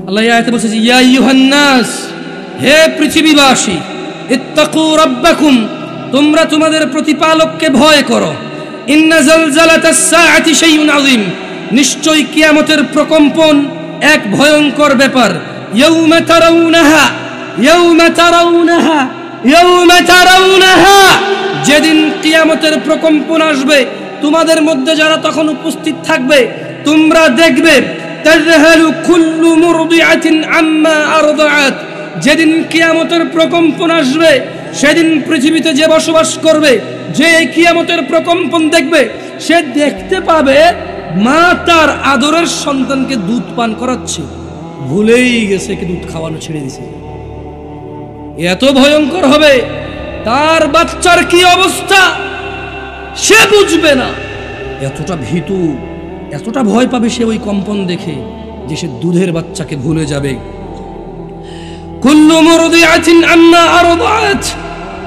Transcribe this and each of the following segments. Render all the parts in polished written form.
আল্লাহ এই আয়াতে বলছে যে ইয়া আইয়ুহান নাস, হে পৃথিবীবাসী, ইত্তাকু রাব্বাকুম, তোমরা তোমাদের প্রতিপালককে ভয় করো। ইন্না জালজালাতাস সাআতি শাইউন আযীম, নিশ্চয়ই কিয়ামতের প্রকম্পন এক ভয়ঙ্কর ব্যাপার। ইয়াউমা তারাউনাহা, ইয়াউমা তারাউনাহা, ইয়াউমা তারাউনাহা, যেদিন কিয়ামতের প্রকম্পন আসবে তোমাদের মধ্যে যারা তখন উপস্থিত থাকবে তোমরা দেখবে তাযহালু কুল্লু মুরদিআতিন আম্মা আরদাআত, যেদিন কিয়ামতের প্রকম্পন আসবে সেদিন পৃথিবীতে যে বসবাস করবে, যে কিয়ামতের প্রকম্পন দেখবে, সে দেখতে পাবে মা তার আদরের সন্তানকে দুধ পান করাচ্ছে, ভুলেই গেছে কি দুধ খাওয়ানো ছেড়ে দিছে। এত ভয়ঙ্কর হবে তার বাচ্চার কি অবস্থা সে বুঝবে না। এতটা ভীতু, এতটা ভয় পাবে সে ওই কম্পন দেখে যে সে দুধের বাচ্চাকে ভুলে যাবে। কুল্লু মুরদিআতিন আম্মা আরদাআত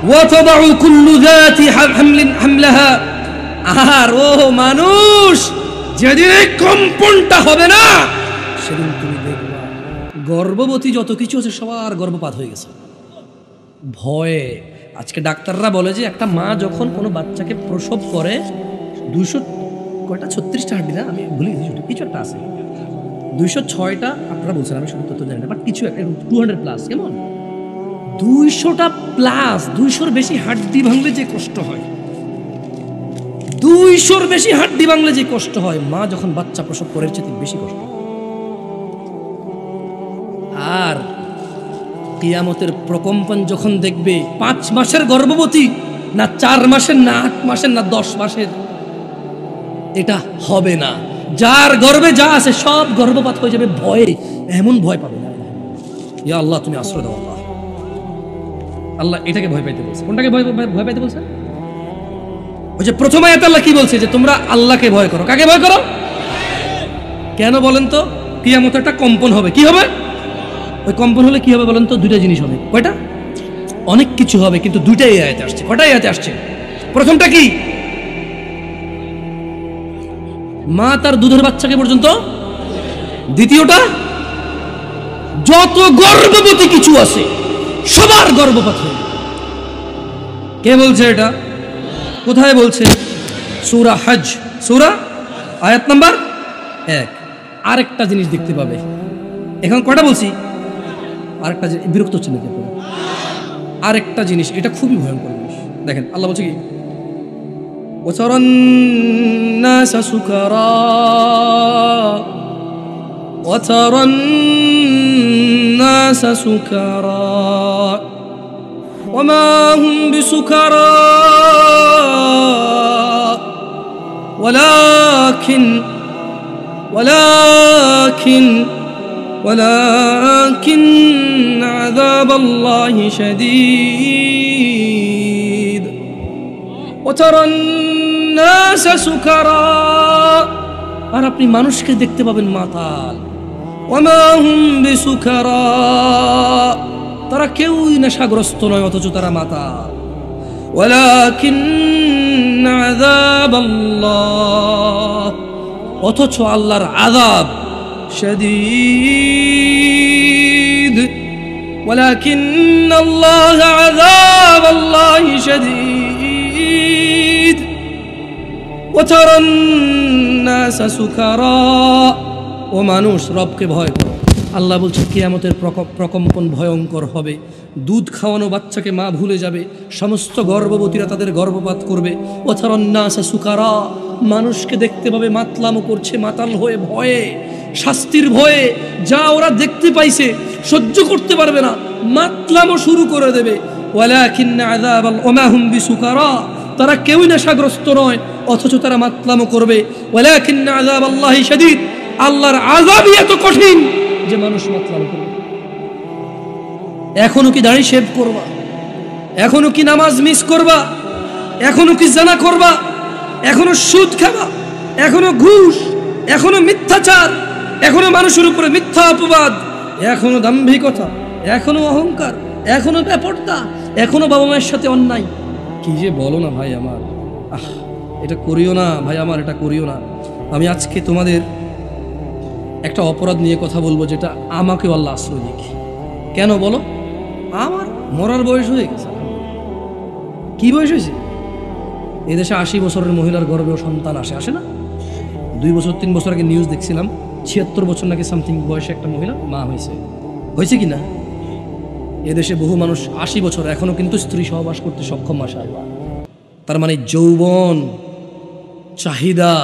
ওয়া তাদউ কুল্লু যাতি হামলিন হামলাহা। আর ও মানুষ, যেদিন এই কম্পনটা হবে না সেদিন তুমি দেখবা গর্ভবতী যত কিছু আছে সবার গর্ভপাত হয়ে গেছে ভয়ে। আজকে ডাক্তাররা বলে যে একটা মা যখন কোনো বাচ্চাকে প্রসব করে 236টা হাড্ডি, না আমি ভুলে গেছি, কিছু একটা আছে 206টা, আপনারা বলছেন, আমি সঠিক তথ্য জানি না, বাট কিছু একটা 200 প্লাস, কেমন 200টা প্লাস, 200-র বেশি হাড্ডি ভাঙলে যে কষ্ট হয়, 200-র বেশি হাড্ডি ভাঙলে যে কষ্ট হয়, মা যখন বাচ্চা প্রসব করে চেয়ে বেশি কষ্ট। আর কিয়ামতের প্রকম্পন যখন দেখবে 5 মাসের গর্ভবতী, না 4 মাসের, না 8 মাসের, না 10 মাসের, এটা হবে না। যার গর্ভে যা আছে সব গর্ভপাত হয়ে যাবে ভয়ে, এমন ভয় পাবে না। ইয়া আল্লাহ তুমি আশ্রয় দাও আল্লাহ। আল্লাহ এটাকে ভয় পাইতে বলছে। কোনটাকে ভয় পাইতে বলছে? ওই যে প্রথম আয়াতে আল্লাহ কি বলছে যে তোমরা আল্লাহকে ভয় করো। কাকে ভয় করো? কেন বলেন তো? কিয়ামতে একটা কম্পন হবে। কি হবে? ওই কম্পন হলে কি হবে বলেন তো? দুইটা জিনিস হবে। কয়টা? অনেক কিছু হবে, কিন্তু দুইটাই আয়াতে আসছে। কয়টা আয়াতে আসছে? প্রথমটা কি? মা তার দুধের বাচ্চাকে পর্যন্ত। দ্বিতীয়টা, যত গর্ভবতী কিছু আছে সবার গর্ভপাত হবে। কে বলছে এটা? কোথায় বলছে? সূরা হজ, সূরা আয়াত নাম্বার 1। আরেকটা জিনিস দেখতে পাবে। এখন কয়টা বলছি? আরেকটা জিনিস। বিরক্ত হচ্ছে নাকি? আরেকটা জিনিস, এটা খুবই ভয়ঙ্কর জিনিস। দেখেন আল্লাহ বলছে কি, وترى الناس سكارى وترى الناس سكارى وما هم بسكارى ولكن عذاب الله شديد وترى الناس سكارى, আর আপনি মানুষকে দেখতে পাবেন মাতাল। ওয়ামা হুম বিসুকারা, তারা কেউই নেশাগ্রস্ত নয় অথচ তারা মাতাল। ওয়ালাকিন আযাবাল্লাহ, অথচ আল্লাহর আযাব শাদীদ। ওয়ালাকিন আল্লাহ আযাবাল্লাহি শাদীদ وترى الناس سكارى, ও মানুষ রবকে ভয় করো। আল্লাহ বলছে কিয়ামতের প্রকম্পন ভয়ঙ্কর হবে। দুধ খাওয়ানো বাচ্চাকে মা ভুলে যাবে, সমস্ত গর্ভবতীরা তাদের গর্ভপাত করবে। وترى الناس سكارى, মানুষকে দেখতে পাবে মাতলামো করছে, মাতাল হয়ে, ভয়ে, শাস্তির ভয়ে। যা ওরা দেখতে পাইছে সহ্য করতে পারবে না, মাতলামো শুরু করে দেবে। ওয়ালাকিন আযাবাল ওমা হুম বিসুকারা, তারা কেউই নেশাগ্রস্ত নয় অথচ তারা মাতলামো করবে। ওয়ালাকিন আযাবাল্লাহি শাদীদ, আল্লাহর আযাবই এত কঠিন যে মানুষ মাতলামো করবে। এখনো কি দাড়ি শেভ করবা? এখনো কি নামাজ মিস করবা? এখনো কি জানা করবা? এখনো সুদ খাবা? এখনো ঘুষ? এখনো মিথ্যাচার? এখনো মানুষের উপরে মিথ্যা অপবাদ? এখনো দাম্ভিকতা? এখনো অহংকার? এখনো বেপরদা? এখনো বাবা মায়ের সাথে অন্যায়? কি যে বলো না ভাই আমার, এটা করিও না ভাই আমার, এটা করিও না। আমি আজকে তোমাদের একটা অপরাধ নিয়ে কথা বলবো, যেটা আমাকে আল্লাহ আশ্রয় দিক। কেন বলো? আমার মরার বয়স হয়ে গেছে। কি বয়স হয়েছে? এদেশে 80 বছরের মহিলার গর্ভেও সন্তান আসে না? 2 বছর 3 বছর আগে নিউজ দেখছিলাম, 76 বছর নাকি সামথিং বয়সে একটা মহিলা মা হয়েছে কি না? এদেশে বহু মানুষ 80 বছর এখনো কিন্তু স্ত্রী সহবাস করতে সক্ষম। মাশাআল্লাহ। তার মানে যৌবন, চাহিদা,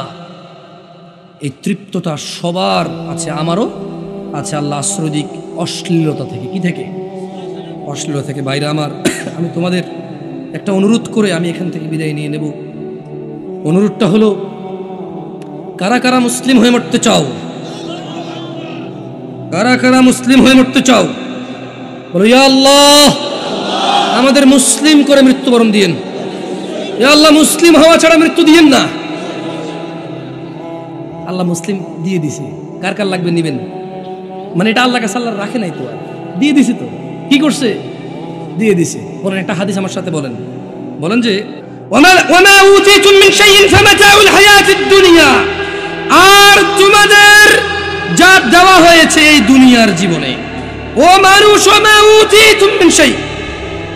এই তৃপ্ততা সবার আছে, আমারও আছে। আল্লাহ আশ্রয় দিক অশ্লীলতা থেকে। কি থেকে? অশ্লীলতা থেকে। বাইরে আমার, আমি তোমাদের একটা অনুরোধ করে আমি এখান থেকে বিদায় নিয়ে নেব। অনুরোধটা হলো, কারা কারা মুসলিম হয়ে মরতে চাও? কারা কারা মুসলিম হয়ে মরতে চাও? বলো, ইয়া আল্লাহ আমাদের মুসলিম করে মৃত্যুবরণ দিয়েন। ইয়া আল্লাহ মুসলিম হওয়া ছাড়া মৃত্যু দিয়েন না। আল্লাহ মুসলিম দিয়ে দিছে, কার কার লাগবে নিবেন। মানে এটা আল্লাহ কাছে আল্লাহ রাখে নাই তো, দিয়ে দিছে তো। কি করছে? দিয়ে দিছে। বলেন একটা হাদিস আমার সাথে বলেন। বলেন যে ওয়ামা উতিতুম মিন শাইইন ফামাতাউল হায়াতিদ দুনিয়া, আর তোমাদের যা দেওয়া হয়েছে এই দুনিয়ার জীবনে, ও মানুষ, ওয়ামা উতিতুম মিন শাই,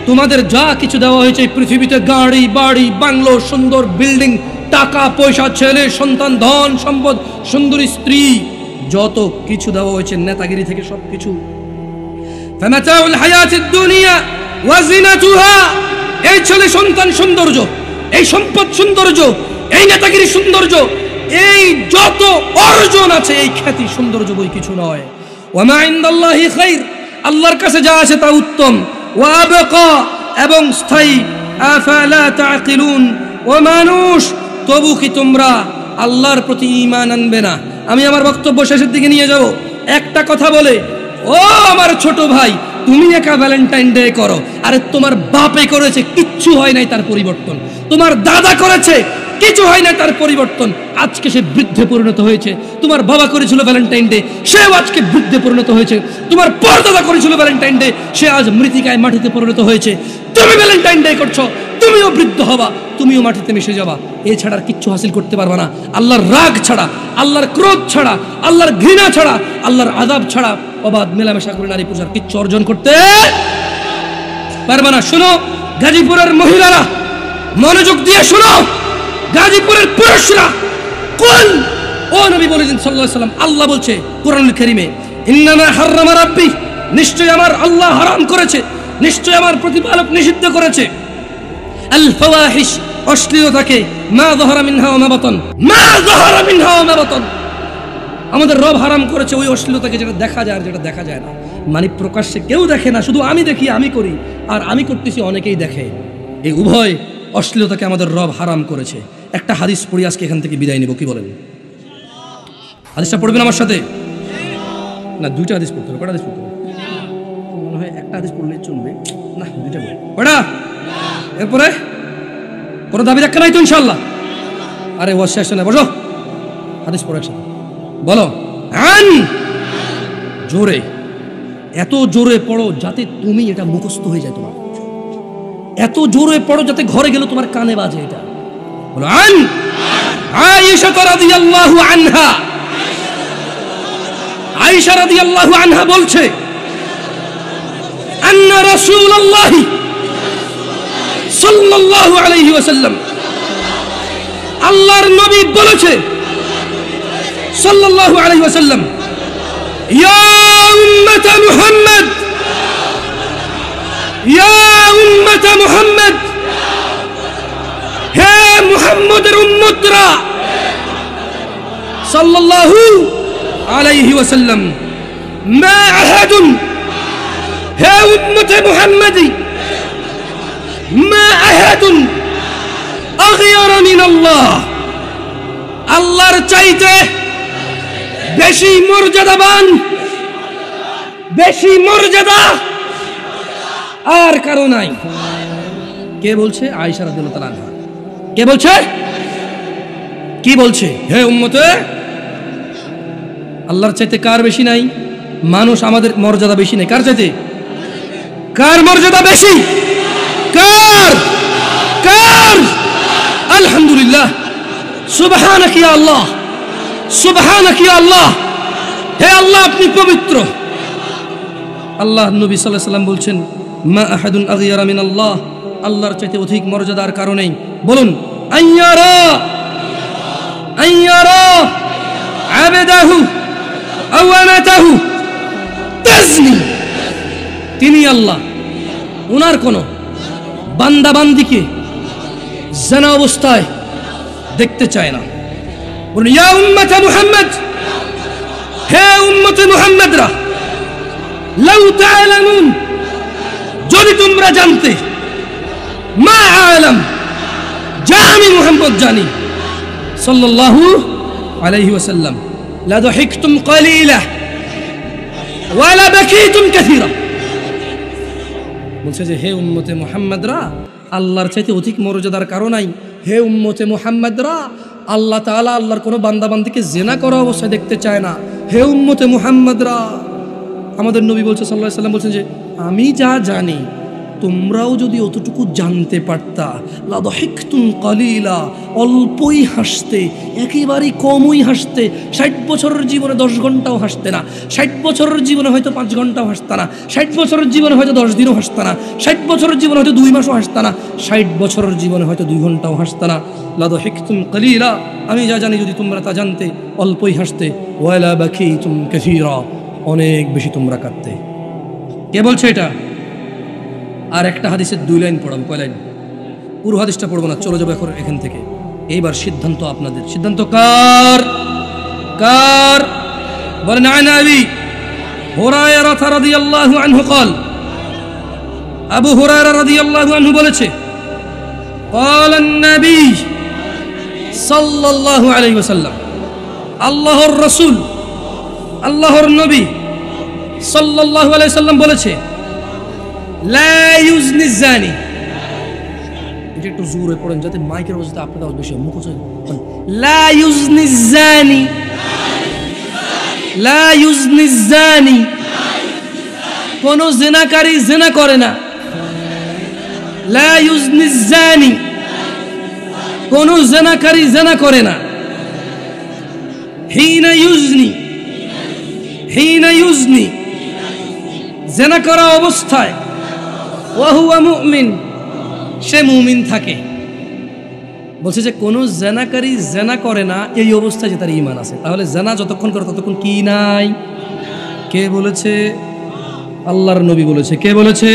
তোমাদের যা কিছু দেওয়া হয়েছে এই পৃথিবীতে, গাড়ি বাড়ি বাংলো, সুন্দর বিল্ডিং, টাকা পয়সা, ছেলে সন্তান, ধন সম্পদ, সুন্দরী স্ত্রী, যত কিছু দেওয়া হয়েছে নেতাগিরি থেকে সবকিছু, ফামাতাউল হায়াতিদ দুনিয়া ওয়া জিনাতুহা, এই ছেলে সন্তান সৌন্দর্য, এই সম্পদ সৌন্দর্য, এই নেতাগিরি সৌন্দর্য, এই যত অর্জন আছে, এই খ্যাতি সৌন্দর্য বই কিছু নয়। ওয়া মা ইনদাল্লাহি খাইর, আল্লাহর কাছে যা আছে তা উত্তম। ওয়া আবকা, এবং স্থায়ী। আফালা তাকিলুন, ও মানুষ তবু কি তোমরা আল্লাহর প্রতি ঈমান আনবে না? আমি আমার বক্তব্য শেষের দিকে নিয়ে যাব। একটা কথা বলে, ও আমার ছোট ভাই, তুমি একা ভ্যালেন্টাইন ডে করো, আরে তোমার বাপে করেছে, কিচ্ছু হয় নাই তার পরিবর্তন। তোমার দাদা করেছে, কিছু হয় না তার পরিবর্তন। আজকে সে বৃদ্ধে পরিণত হয়েছে। তোমার বাবা করেছিল ভ্যালেন্টাইন ডে, সেও আজকে বৃদ্ধে পরিণত হয়েছে। তোমার পরদাদা করেছিল ভ্যালেন্টাইন ডে, সে আজ মৃত্তিকায় মাটিতে পরিণত হয়েছে। তুমি ভ্যালেন্টাইন ডে করছো, তুমিও বৃদ্ধ হবা, তুমিও মাটিতে মিশে যাবা। এছাড়া কিচ্ছু হাসিল করতে পারবা না। আল্লাহর রাগ ছাড়া, আল্লাহর ক্রোধ ছাড়া, আল্লাহর ঘৃণা ছাড়া, আল্লাহর আযাব ছাড়া অবাধ মেলামেশা করে নারী পূজার কিচ্ছু অর্জন করতে পারবা না। শোনো গাজীপুরের মহিলারা, মনোযোগ দিয়ে শোনো, গাজীপুরের পুরুষরা, কুল, ও নবী বলেছেন সাল্লাল্লাহু আলাইহি ওয়াসাল্লাম, আল্লাহ বলছে কোরআনুল কারীমে, ইন্নামা হাররামা রাব্বি, নিশ্চয় আমার আল্লাহ হারাম করেছে, নিশ্চয় আমার প্রতিপালক নিষিদ্ধ করেছে, আল ফাওয়াহিশ, অশ্লীলতাকে, মা যাহারা মিনহা ওয়া মা বাতান, মা যাহারা মিনহা ওয়া মা বাতান। আমাদের রব হারাম করেছে ওই অশ্লীলতাকে, যেটা দেখা যায় আর যেটা দেখা যায় না। মানে প্রকাশ্যে কেউ দেখে না, শুধু আমি দেখি, আমি করি, আর আমি করতেছি অনেকেই দেখে। এই উভয় অশ্লীলতাকে আমাদের রব হারাম করেছে। একটা হাদিস পড়ি, আজকে এখান থেকে বিদায় নিব। কি বলেন? হাদিসটা পড়বেন আমার সাথে? না, দুইটা হাদিস পড়তে হবে। কটা হাদিস পড়তে হবে? মনে হয় একটা হাদিস পড়লেই চলবে না, দুইটা পড়ব। কটা? এরপরে কোনো দাবি রাখা নাই তো ইনশাআল্লাহ? আরে ওয়াজ শেষ না, বসো, হাদিস পড়ো একসাথে। বলো আন, জোরে, এত জোরে পড়ো যাতে তুমি এটা মুখস্থ হয়ে যায় তোমার। এত জোরে পড়ো যাতে ঘরে গেলে তোমার কানে বাজে এটা। বলো আন আয়েশা রাদিয়াল্লাহু আনহা, আয়েশা রাদিয়াল্লাহু আনহা বলছে, আন্না রাসূলুল্লাহ সাল্লাল্লাহু আলাইহি ওয়াসাল্লাম, আল্লাহর নবী বলেছে সাল্লাল্লাহু আলাইহি ওয়াসাল্লাম, ইয়া উম্মত মুহাম্মদ, ইয়া উম্মত মুহাম্মদ, হে মুহাম্মদের উম্মতরা সাল্লাল্লাহু আলাইহি ওয়াসাল্লাম, মা আহাদুন, হে উম্মত মুহাম্মদি, মা আহাদুন আগয়ারা মিন আল্লাহ, আল্লাহর চাইতে বেশি মর্যাদাবান, বেশি মর্যাদা আর কারো নাই। কে বলছে? আয়েশা রাদিয়াল্লাহু তাআলা আনহা। কে বলছে? কি বলছে? হে উম্মতে, আল্লাহর চাইতে কার বেশি নাই? মানুষ আমাদের মর্যাদা বেশি নাই। কার চাইতে? কার মর্যাদা বেশি? কার? কার? আলহামদুলিল্লাহ, সুবহানাক ইয়া আল্লাহ, সুবহানাক ইয়া আল্লাহ, হে আল্লাহ আপনি পবিত্র। আল্লাহ নবী সাল্লাল্লাহু আলাইহি ওয়াসাল্লাম বলছেন মা আহাদুন আগিয়ারা মিন আল্লাহ, আল্লাহর চাইতে অধিক মর্যাদার কারণেই বলুন আইয়ারা আবদাহু আও আমাতাহু তাজনি, তিনি আল্লাহ ওনার কোন বান্দা বান্দিকে জানা অবস্থায় দেখতে চায় না। বলুন ইয়া উম্মতে মুহাম্মদ, হে উম্মতে মুহাম্মদরা, লাউ তাআলামুন, যদি তোমরা জানতে, মা আলাম, যা আমি মুহাম্মদ জানি সাল্লাল্লাহু আলাইহি ওয়াসাল্লাম, লা দাহিকতুম কালিলা ওয়া লা বাকিতুম কাসীরা। বলছে যে হে উম্মতে মুহাম্মদরা, আল্লাহর চাইতে অধিক মর্যাদার কারণ নাই। হে উম্মতে মুহাম্মদরা, আল্লাহ তাআলা আল্লাহর কোনো বান্দা বান্দিকে জিনা করা অবস্থায় দেখতে চায় না। হে উম্মতে মুহাম্মদরা, আমাদের নবী বলছে সাল্লাল্লাহু আলাইহি ওয়াসাল্লাম বলছেন যে আমি যা জানি তোমরাও যদি অতটুকু জানতে পারতা, লা দাহিকতুম কালিলা, অল্পই হাসতে, একেবারেই কমই হাসতে। 60 বছরের জীবনে 10 ঘন্টাও হাসতে না, 60 বছরের জীবনে হয়তো 5 ঘন্টাও হাসতে না, 60 বছরের জীবনে হয়তো 10 দিনও হাসতে না, 60 বছরের জীবনে হয়তো 2 মাসও হাসতে না, 60 বছরের জীবনে হয়তো 2 ঘন্টাও হাসতে না। লা দাহিকতুম কালিলা, আমি যা জানি যদি তোমরা তা জানতে, অল্পই হাসতে। ওয়া লা বাকিতুম কাসীরা, অনেক বেশি তোমরা কাঁদতে। কে বলছে এটা? আর একটা হাদিসের 2 লাইন পড়াবো। কয় লাইন? পুরো হাদিসটা পড়বো না, চলে যাবো এখন এখান থেকে। এইবার সিদ্ধান্ত আপনাদের। সিদ্ধান্ত কার? কার? বলেন আন আবি হুরায়রা রাদিয়াল্লাহু আনহু قال, আবু হুরায়রা রাদিয়াল্লাহু আনহু বলেছে قال النبي সাল্লাল্লাহু আলাইহি ওয়াসাল্লাম, আল্লাহর রাসূল, আল্লাহর নবী সাল্লাল্লাহু আলাইহি ওয়াসাল্লাম বলেছে লা ইউজনি জানি। এটা একটু জোরে পড়েন যাতে মাইকের আওয়াজটা আপনাদের আওয়াজ বেশি হয়। মুখে লা ইউজনি জানি, লা ইউজনি জানি, কোন জিনাকারী জিনা করে না। লা ইউজনি জানি, কোন জিনাকারী জিনা করে না। হিনা ইউজনি, হিনা ইউজনি, জিনা করা অবস্থায়, ওয়া হুয়া মুমিন, সে মুমিন থাকে। বলছে যে কোন জিনাকারী জিনা করে না এই অবস্থায় যে তার ঈমান আছে। তাহলে জিনা যতক্ষণ করে ততক্ষণ কি নাই? কে বলেছে? আল্লাহর নবী বলেছে। কে বলেছে?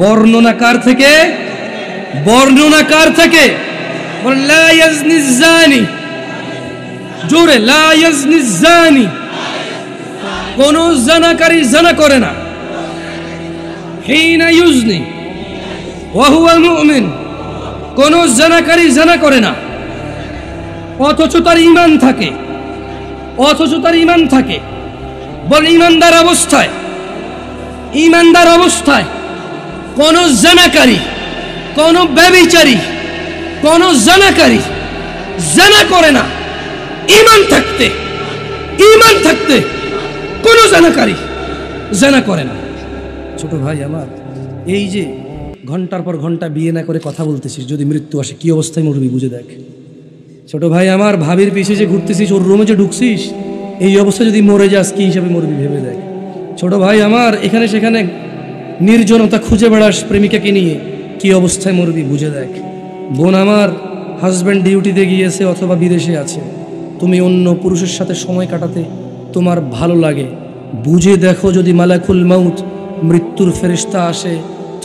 বর্ণনাকার থেকে। বর্ণনাকার থেকে বলেন লা ইয়াজনি জানি, জোরে লা ইয়াজনি জানি, কোন জিনাকারী জিনা করে না। হিনা ইউজনি ওয়া হুয়া মুমিন, কোন জিনাকারী জিনা করে না অথচ তার ঈমান থাকে, অথচ তার ঈমান থাকে। বল ঈমানদার অবস্থায়, ঈমানদার অবস্থায় কোন জিনাকারী, কোন ব্যভিচারী, কোন জিনাকারী জিনা করে না। ঈমান থাকতে, ঈমান থাকতে কোন জিনাকারী জিনা করে না। ছোট ভাই আমার, এই যে ঘন্টার পর ঘন্টা বিয়ে না করে কথা বলতেছিস, যদি মৃত্যু আসে কি অবস্থায় মরবি বুঝে দেখ। ছোট ভাই আমার, ভাবির পিছে যে ঘুরতেছিস, ওর রুমে যে ঢুকছিস, এই অবস্থা যদি মরে যাস কি হিসাবে মরবি ভেবে দেখ। ছোট ভাই আমার, এখানে সেখানে নির্জনতা খুঁজে বেড়াস প্রেমিকাকে নিয়ে, কি অবস্থায় মরবি বুঝে দেখ। বোন আমার, হাজব্যান্ড ডিউটিতে গিয়েছে অথবা বিদেশে আছে, তুমি অন্য পুরুষের সাথে সময় কাটাতে তোমার ভালো লাগে, বুঝে দেখো যদি মালাকুল মাউত, মৃত্যুর ফেরেশতা আসে,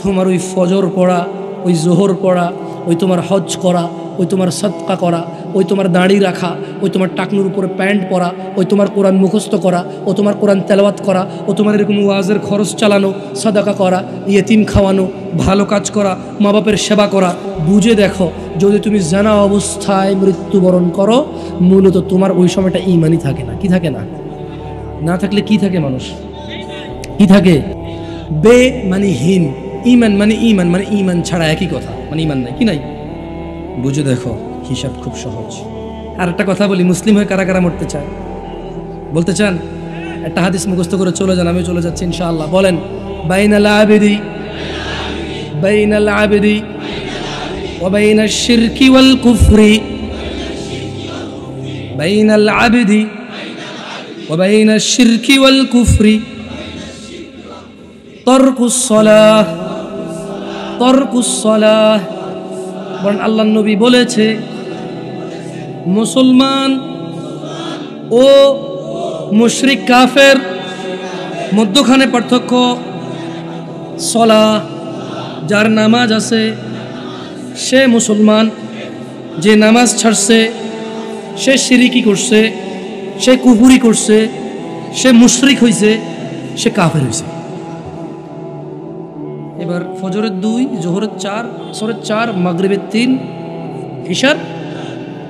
তোমার ওই ফজর পড়া, ওই জোহর পড়া, ওই তোমার হজ করা, ওই তোমার সদকা করা, ওই তোমার দাড়ি রাখা, ওই তোমার টাকনুর উপরে প্যান্ট পরা, ওই তোমার কোরআন মুখস্থ করা, ও তোমার কোরআন তেলাওয়াত করা, ও তোমার এরকম ওয়াজের খরচ চালানো, সাদাকা করা, ইয়েতিম খাওয়ানো, ভালো কাজ করা, মা বাপের সেবা করা, বুঝে দেখো যদি তুমি জানা অবস্থায় মৃত্যুবরণ করো, মূলত তোমার ওই সময়টা ঈমানই থাকে না। কি থাকে না? না থাকলে কি থাকে মানুষ? কি থাকে? বে মানে হীন, ঈমান মানে ঈমান, মানে ঈমান ছাড়া একই কথা, মানে ঈমান নাই। কি নাই? বুঝে দেখো, হিসাব খুব সহজ। আর একটা কথা বলি, মুসলিম হয়ে কারা কারা মরতে চায়? বলতে চান? একটা হাদিস মুখস্থ করে চলে যান, আমি চলে যাচ্ছি ইনশাআল্লাহ। বলেন বাইনাল আবিদি, বাইনাল আবিদি ওয়া বাইনাশ শিরকি ওয়াল কুফরি, বাইনাল আবিদি وبين الشرك والكفر ترك الصلاة ترك الصلاة বলেন আল্লাহর নবী বলেছে মুসলমান ও মুশরিক কাফের মধ্যখানে পার্থক্য সলাহ। যার নামাজ আছে সে মুসলমান, যে নামাজ ছাড়ছে সে শিরিকি করছে, সে কুফরি করছে, সে মুশরিক হয়েছে, সে কাফের হয়েছে। এবার ফজরের 2, জোহরের 4, আসরের 4, মাগরিবের 3, ইশার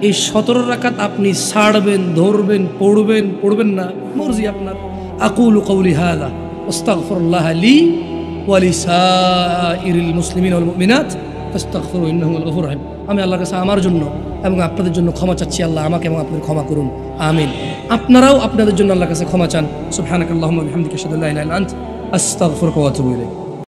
এই 17 রাকাত আপনি ছাড়বেন, ধরবেন, পড়বেন না, মর্জি আপনার। আকুলু কওলি হাযা আস্তাগফিরুল্লাহ লি ওয়া লিসাইরিল মুসলিমিন ওয়াল মুমিনাত ফাস্তাগফিরু ইন্নাহু হুয়াল গফুরুর রহিম। আমি আল্লাহর কাছে আমার জন্য এবং আপনাদের জন্য ক্ষমা চাচ্ছি, আল্লাহ আমাকে এবং আপনাদের ক্ষমা করুন, আমিন। আপনারাও আপনাদের জন্য আল্লাহর কাছে ক্ষমা চান। সুবহানাকাল্লাহুম্মা ওয়া বিহামদিকা আশহাদু আল্লা ইলাহা ইল্লা আনতা আস্তাগফিরুকা ওয়া আতুবু ইলাইক।